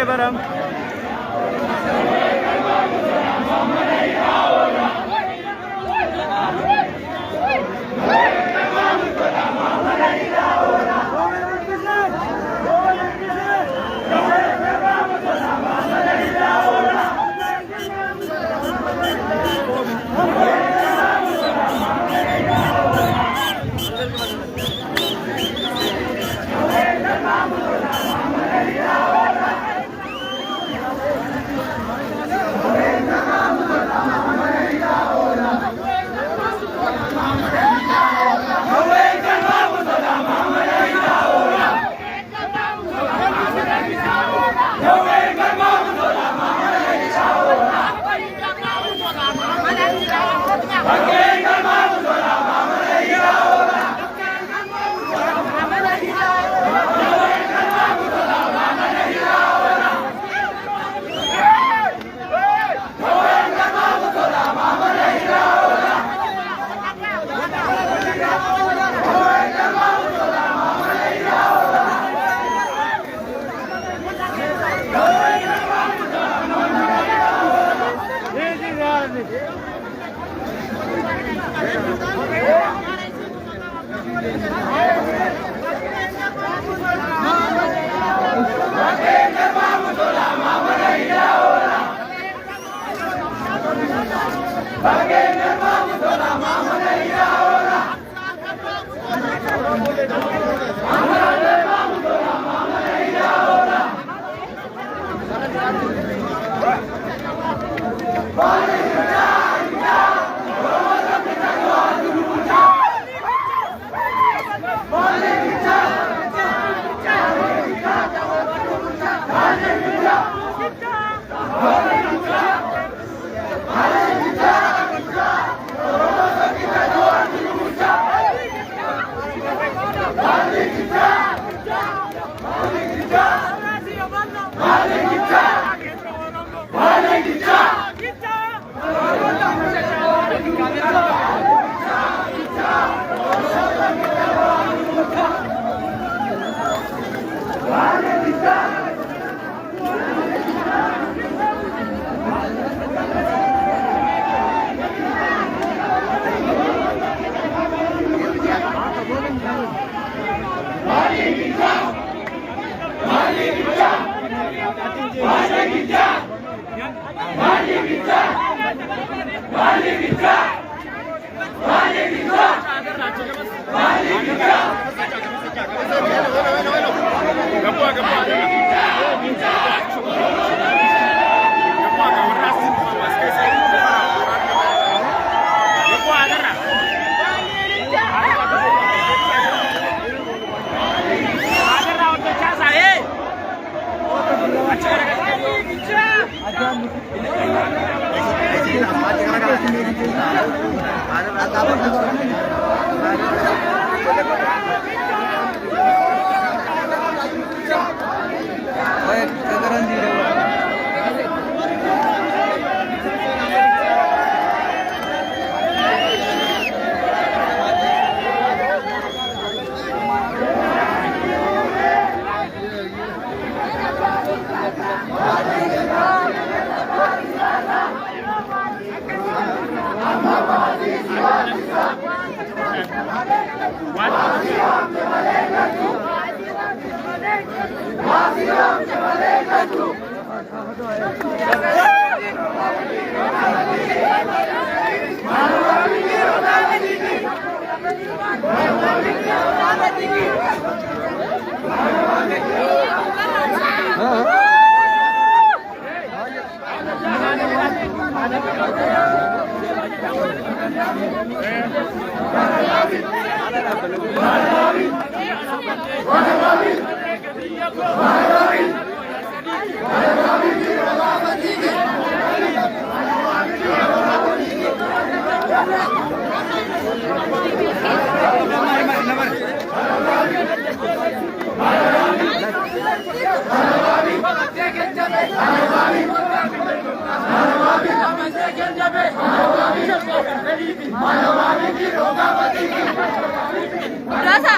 बरं Rasa?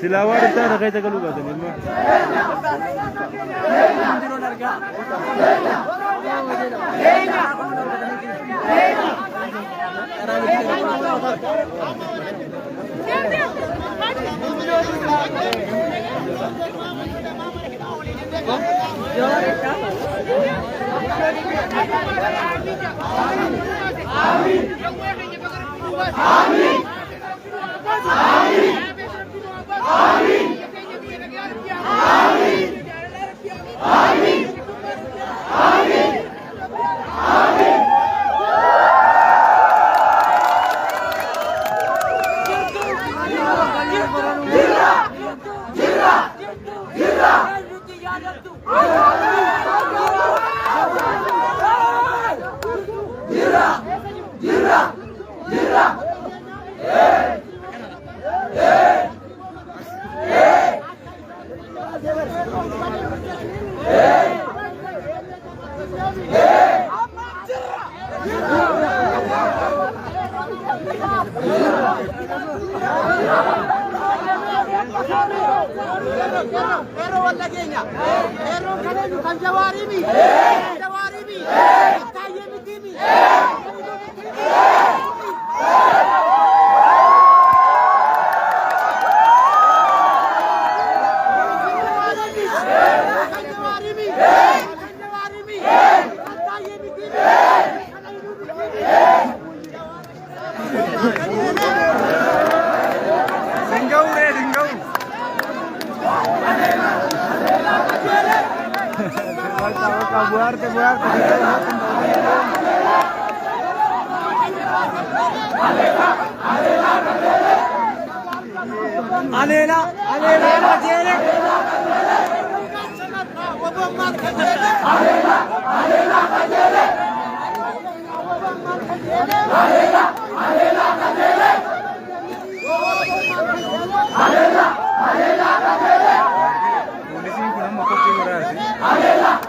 Silawar itu ada kayak cakap lupa tu ni. Ero wala genya. Ero kanenu kan jawarimi. Jawarimi. Taye mitimi. Buarte. Alela, Kajele. Polisi kurang mau kopi berarti.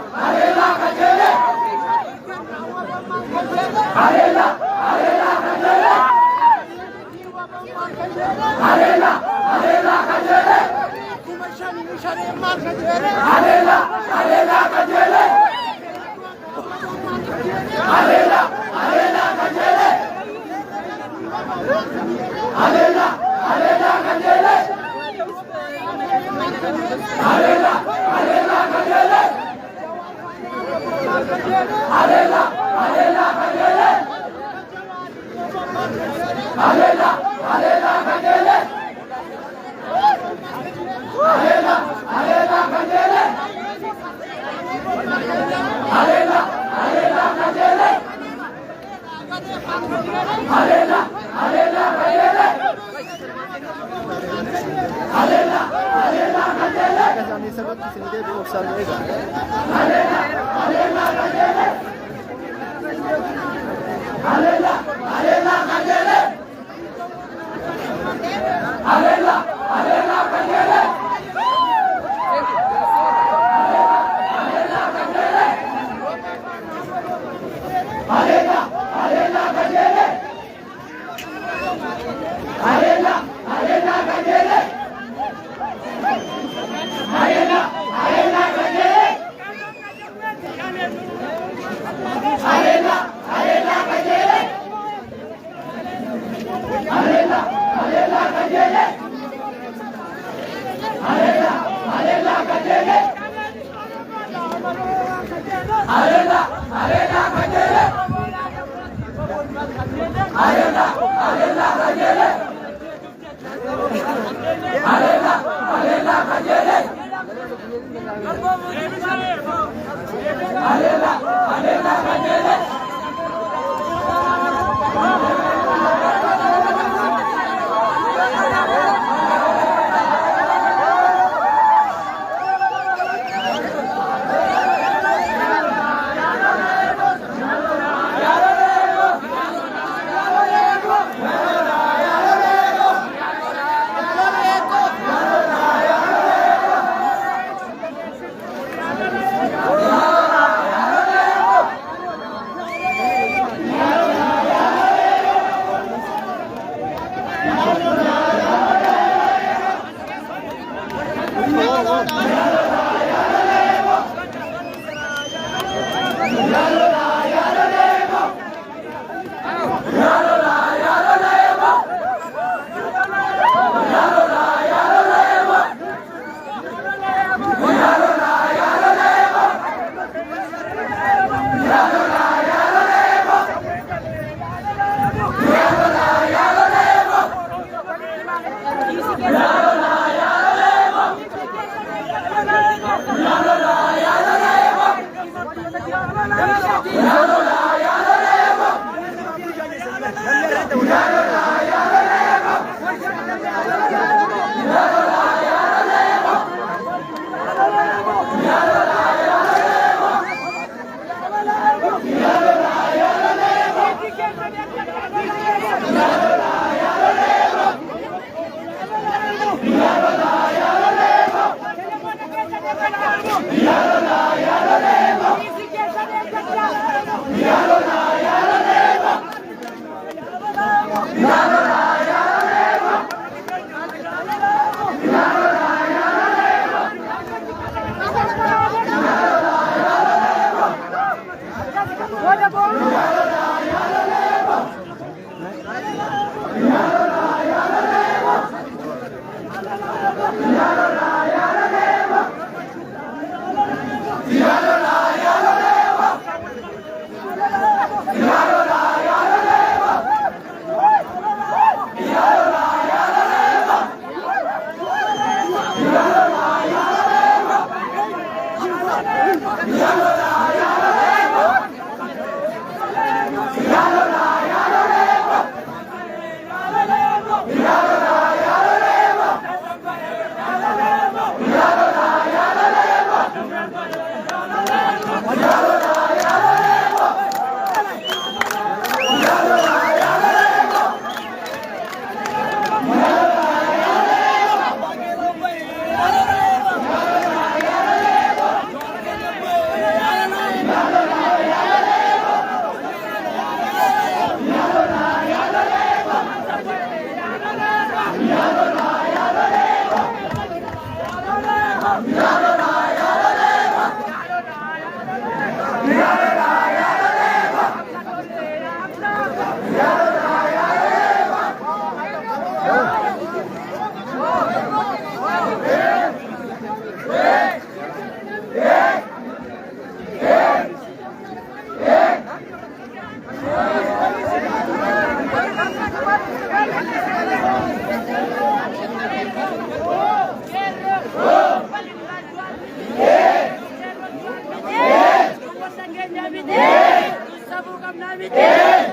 namit. Sabu kam namit.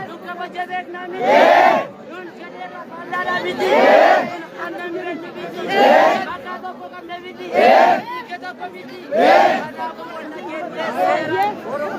Duka baca bek namit. Nun kadera pala namit. Anda miran namit. Mata toko kam namit. Kita komiti. Ada ko na kete. Orang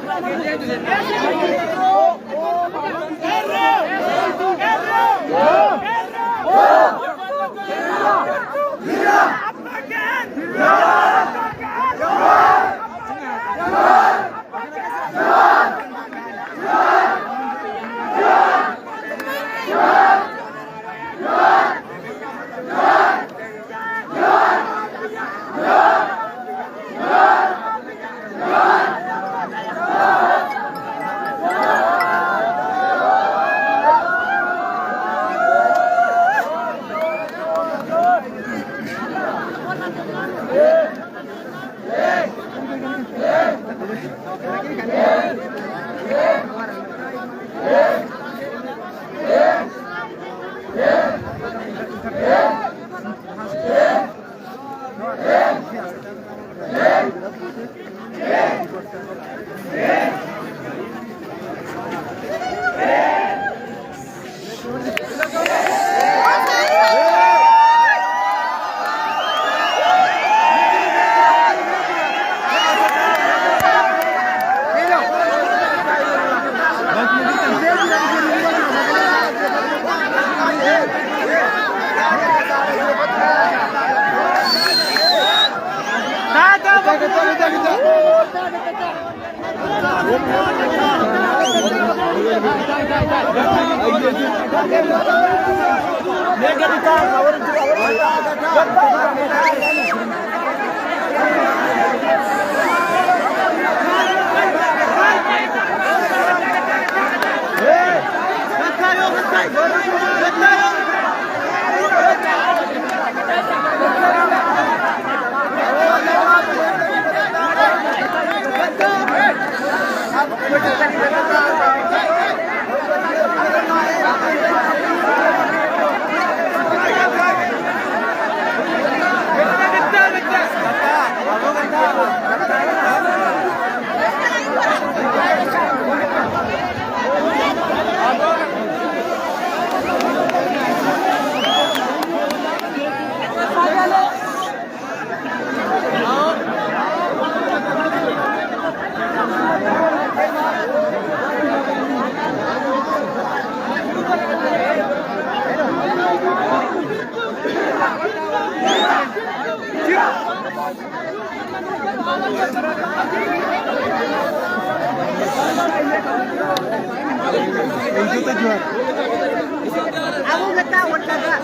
Aku nggak tahu kata.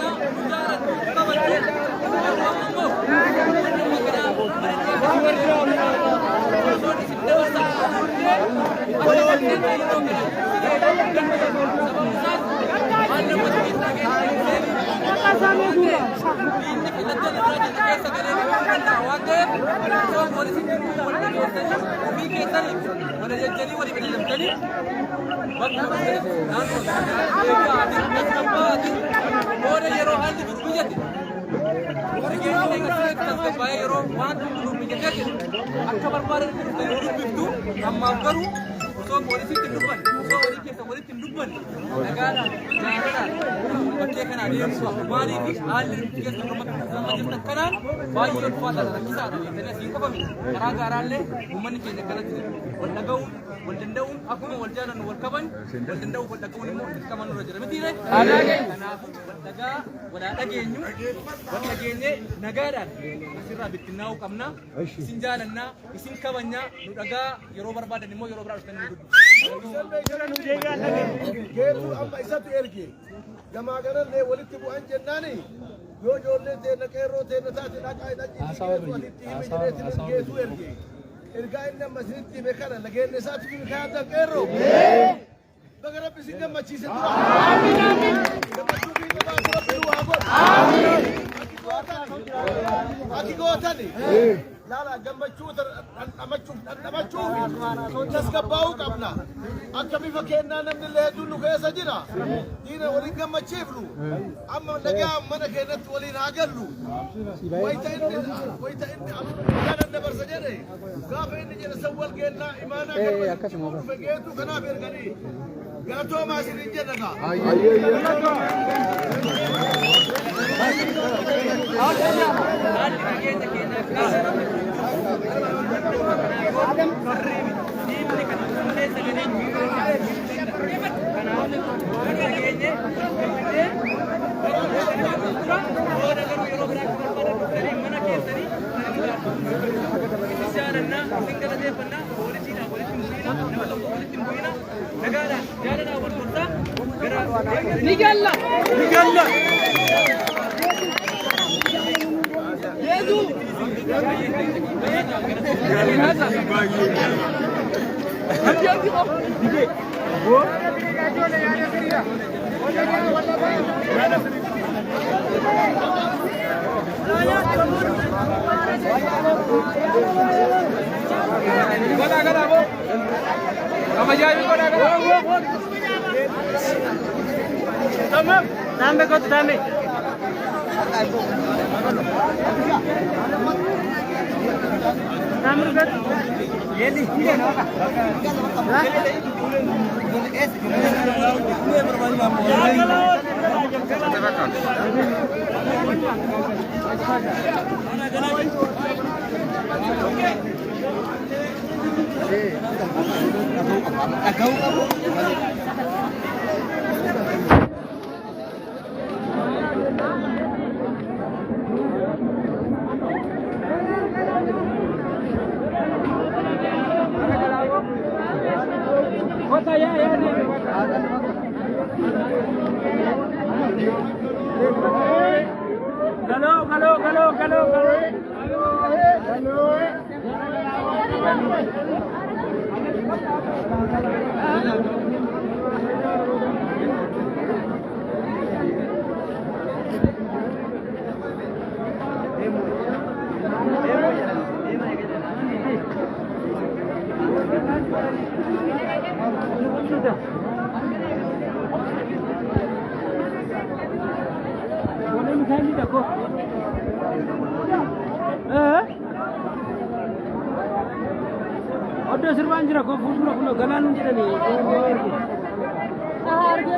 Ergainna masritti bekana lagenne saati kun kaata qero bagara bisinga machise tu amin amin amin aki gotani لا لا جنبتشو أمتشو تسكباو قبنا أكمل فكينا نمن اللي هدولو كيسا جرا دينا ولين جنبتشيفلو أما نجام من كينت ولين عجلو ويتا إني أنا النبر سجري قاف إني جل سوال كينا إيمانا كمل فكيتو كنا بيرغني قالتو ما سيرين جنكا نيجالا Tamam. Tamam kau tamam. Tamam kau. Ye ni dia nak. Ada serban jira ko full full galan jira ni tahar ge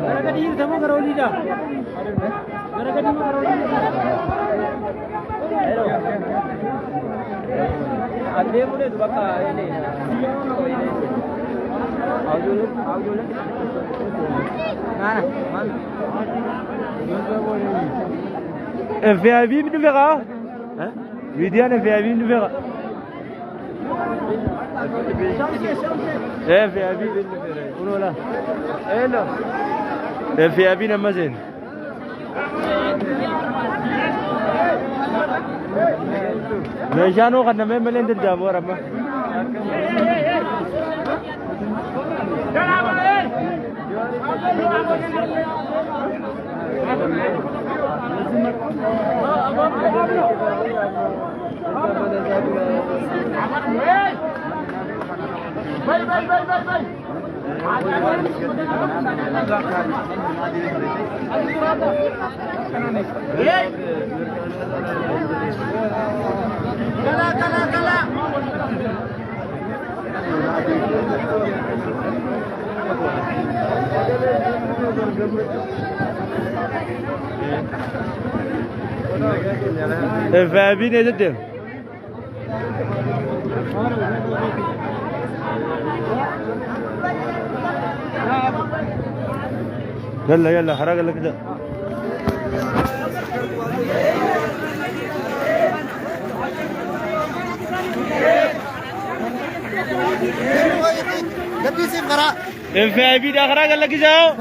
gara ka dir thamo karoli ja gara ka thamo karoli hello ande mune dubaka ini VIP nous verra. Hein? Vidiane VIP nous verra. VIP nous verra. Voilà. Hello. VIP namazin. Mejano kan namanya melender Jawa ramah. فابين يا جدي يلا يلا حرق لك ده الفابين ده حرق لك جاو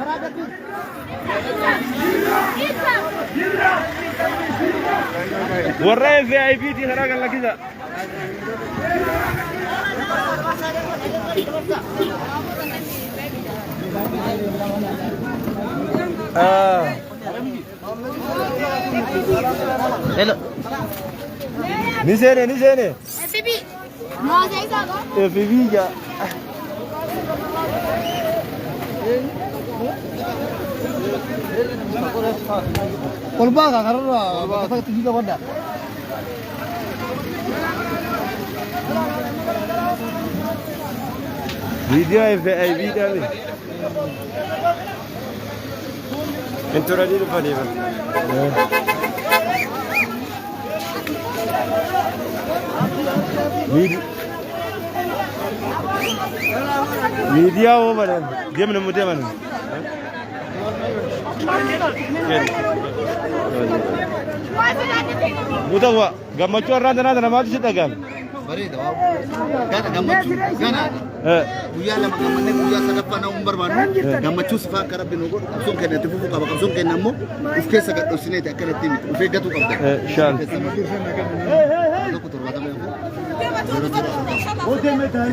ورا الفي اي بي دي حرق لك كذا Hello. Nisene. Bibi. Mau saya sahaja. Bibi ya. Kolba ka karena kata tinggi ka benda. Video FAV dah. Entura di depan ni. Media वो बने dia mana Buta wa gammachu arranda nada namadu sitagan Bari dah. Kan gammachu kan. Buya lama gamane buya sadapan na umbar banu. Gammachu sifa karabin ugo. Kapsun kena tipu ka kapsun kena mo. Uske sagat usine ta kana timi. Ufe gatu kabda. shan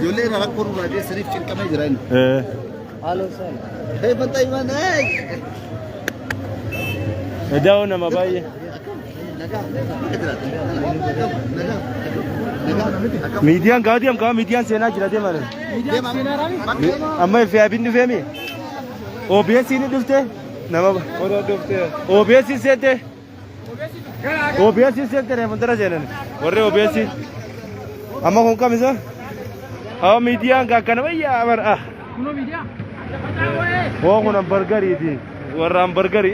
Jole rarak koru raje sarif cinta mai jirain. Halo sir. Hey bantai mana? Daw na mabaye Median gadiam ka median sena jira de mare amma FAV ni femi OBS ni dufte nama ora dufte OBS sete re mundara jena orre OBS amma kon kamisa aw median ka kana ya amar kuno media wo kuno burger idi warram burger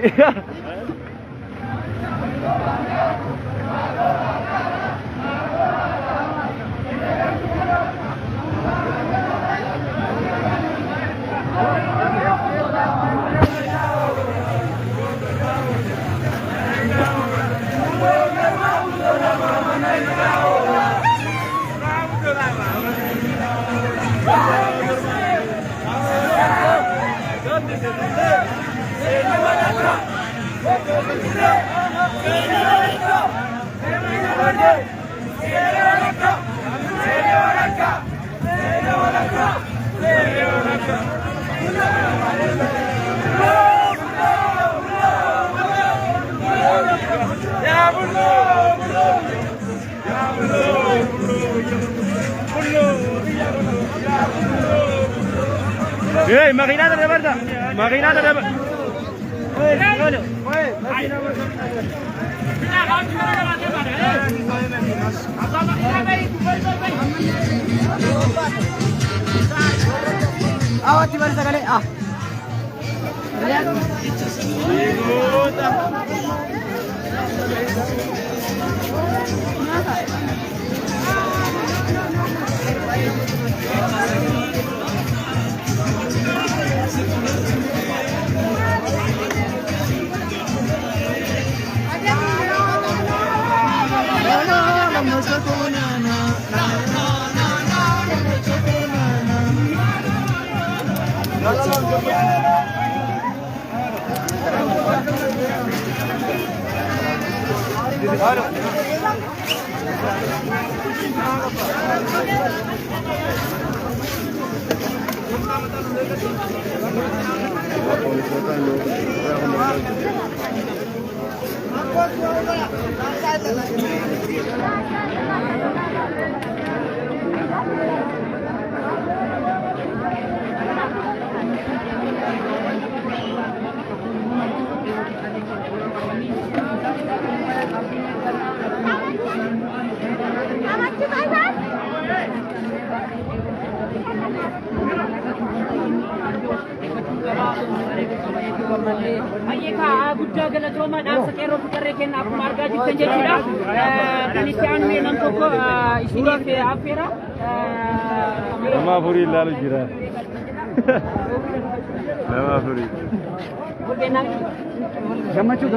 Hey, makinata de verdad. Makinata de verdad. Awat tiba sekali Aye ka guddaa galatooma dhaamsa qeerroo fiqarree kenna akkuma argaa jirtan jechuudha. Kan itti aanee nam tokko isiniif affeera. Nama afurii ilaalu jira. Nama afurii. Gammachuu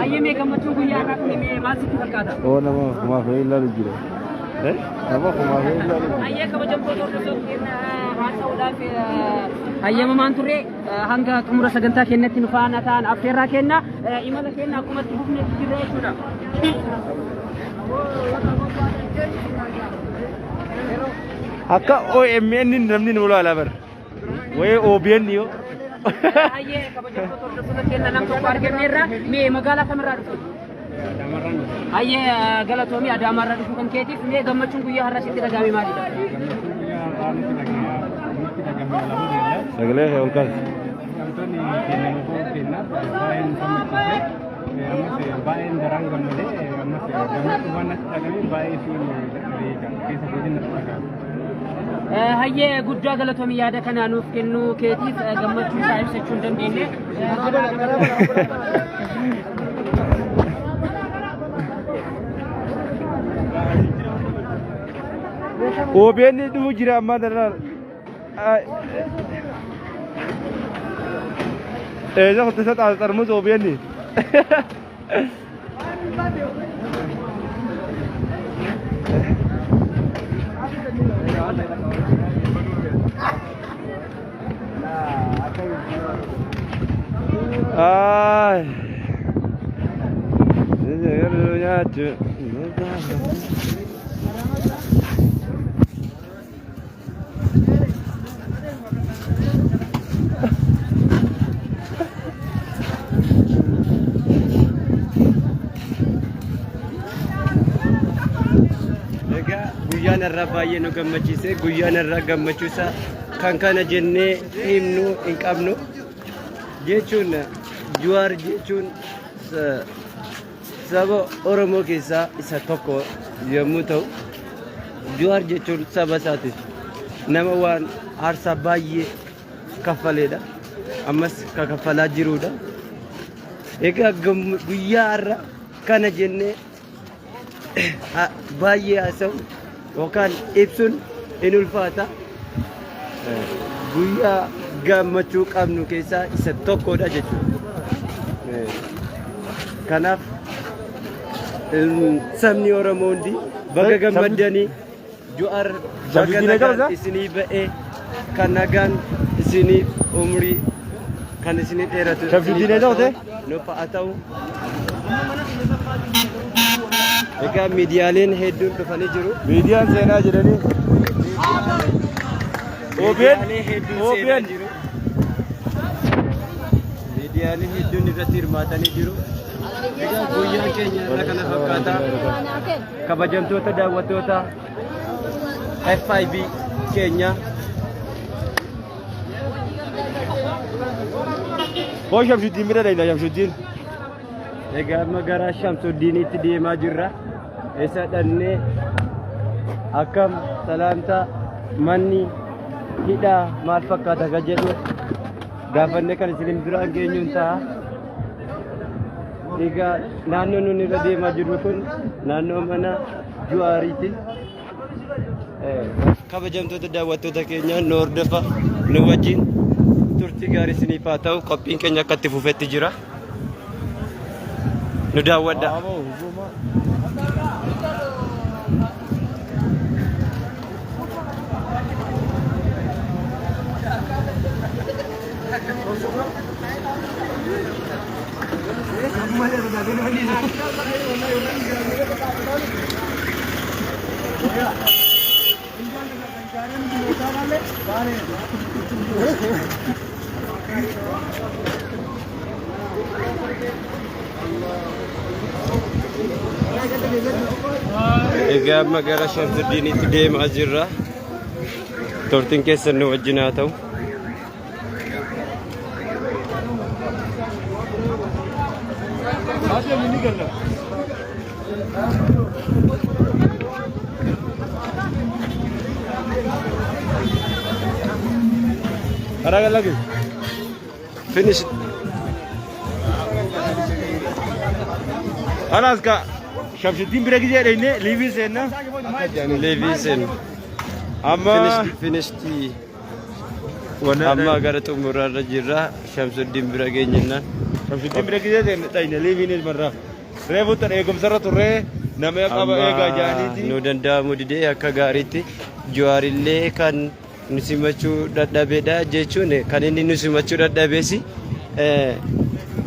Ayyemee gammachuu guyyaa irraa kun maal sitti fakkaata? nama afurii ilaalu jira. Nama afurii ilaalu jira. Ayyee kabajamtoota hordoftoota keenya haasa'uudhaaf hayyamamaan turre hanga xumura sagantaa keenyatti nu faana ta'an affeerraa kenna imala keenya akkuma itti fufnetti jirra jechuudha. akka OMN namni nu laala bar way OBN yo Aye kabajamtoota hordoftoota keenya nam tokko arganneerra mee magaalaa kamirraa dhufte? Aye galatoomii Adaamarraa dhufuu kan keetiif mee gammachuun guyyaa har'aa sitti dhagahame maalidha? sagalee ol kaas baay'een daraan gammadee ammas gammachuu waan natti dhagahame baay'ee siin keessa kootiin natti dhagahame. Hayyee guddaa galatoomii yaada kanaa nuuf kennuu keetiif gammachuu isaa ibsachuu hin dandeenye. OBN dhufuu jira amma daraan إذا كنت ستة ترمز وبيني guyyaan irraa baay'ee nu gammachiise guyyaan irraa gammachuusa kan kana jennee himnu hin qabnu jechuun Jawaar jechuun saba Oromoo keessaa isa tokko yommuu ta'u Jawaar jechuun saba isaatiif nama waan aarsaa baay'ee kaffaleedha ammas kaffalaa jiruudha egaa guyyaa har'a kana jennee baay'ee haasa'u yookaan ibsuun in ulfaata guyyaa gammachuu qabnu keessaa isa tokkodha jechuudha. Kanaaf sabni Oromoo hundi baga gammadanii Jawaar baga nagaan isinii ba'ee kan nagaan isinii umrii kan isinii dheeratu nuuf haa ta'u. Egaa miidiyaaleen hedduun dhufanii jiru. Miidiyaan seenaa jedhanii. Miidiyaaleen hedduun seenaa jiru. Miidiyaaleen hedduun irratti hirmaatanii jiru. Egaa guyyaan keenya irra kana fakkaata. Kabajamtoota daawwattoota FIB keenya. Hoo Shamsuddin bira dha Shamsuddin. Egaa magaalaa Shamsuddinitti deemaa jirra. Isa dhannee akkam salaamtaa manni hidhaa maal fakkaata ka jedhu gaafannee kan isin biraan geenyuun ta'a. Egaa naannoo nuti irra deemaa jirru kun naannoo mana Jawaariiti. Kabajamtoota daawwattoota keenya nu hordofa nu wajjin turtii gaarii isiniif haa ta'u qophiin keenya akka itti fufetti jira. Nu daawwadha. Egaa magaalaa Shamsuddinitti deemaa jirra. Turtiin keessan nu wajjin haa ta'u. Ada lagi. Finish. Anas Kak Shamsuddin bira gizi ada ini Levi Sena. Levi Sen. Amma finished. Amma gara xumurarra jirra. Shamsuddin bira geenyinaan. Shamsuddin bira gizi ada ini Levi ni marra. Reefu tan eegumsarra turre nama qaba eegaa jaaniiti. Nu danda'amu didee akka gaariitti Jawaarillee kan nu simachuu dadhabeedha jechuun kan inni nu simachuu dadhabeesi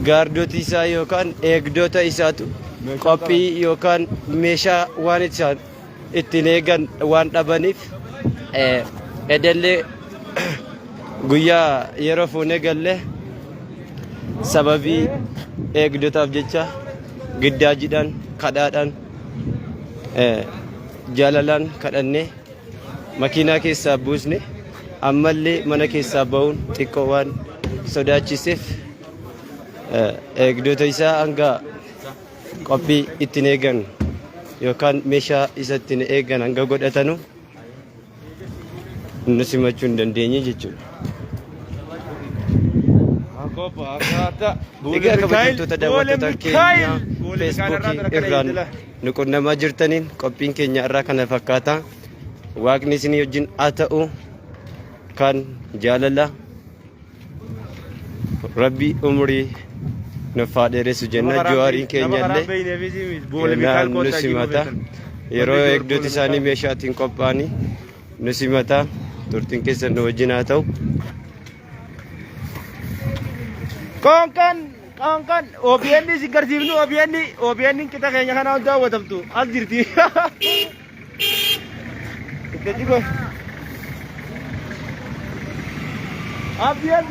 gaardota isaa yookaan eegdota isaatu qophii yookaan meeshaa waan isaan ittiin eegan waan dhabaniif edellee guyyaa yeroo fuunee galle sababii eegdotaaf jecha giddaajiidhaan kadhaadhaan jaalalaan kadhannee makiinaa keessaa buusne ammallee mana keessaa ba'uun xiqqoo waan sodaachiseef eegdota isaa hanga qophii ittiin eegan yookaan meeshaa isa ittiin eegan hanga godhatanu nu simachuu hin dandeenye jechuudha. Egaa kabajamtoota daawwattoota keenya feesbuukii irraan nu qunnamaa jirtaniin qophiin keenya irraa kana fakkaata. Waaqni isin wajjin haa ta'u kan jaalala rabbi umrii nuuf haa dheeressu jenna. Jawaariin keenya illee nu simata yeroo eegdoti isaanii meeshaatiin qophaa'anii nu simata. Turtiin keessan nu wajjin haa ta'u. Konkan OBN si garsiifnu OBN kita keenya kana hunda daawwatamtu as jirti. Itti jiko. OBN.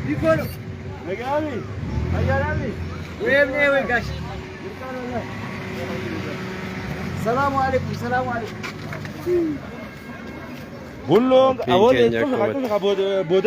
Jiko. Megami. Ayarami. Wemne gash. Assalamu alaikum. Bullong awal itu bodoh